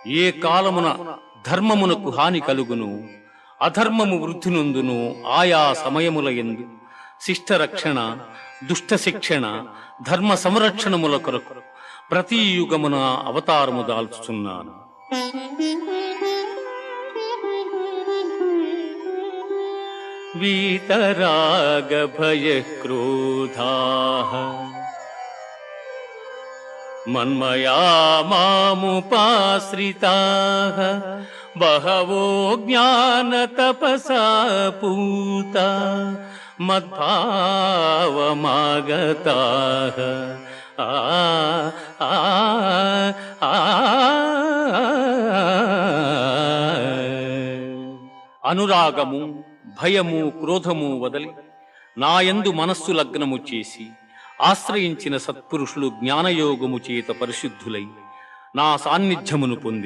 ఏ కాలమున ధర్మమునకు హాని కలుగును, అధర్మము వృద్ధి నొందును, ఆయా సమయముల యందు శిష్ట రక్షణ, దుష్ట శిక్షణ, ధర్మ సంరక్షణముల కొరకు ప్రతి యుగమున అవతారము దాల్చుచున్నాను. వీతరాగ భయ క్రోధాః మన్మయా మాముపాశ్రితాః బహవో జ్ఞాన తపసా పూతా మద్భావమాగతాః. అనురాగము, భయము, క్రోధము వదలి నాయందు మనస్సు లగ్నము చేసి ఆశ్రయించిన సత్పురుషులు జ్ఞానయోగము చేత పరిశుద్ధులై నా సాన్నిధ్యమును పొంది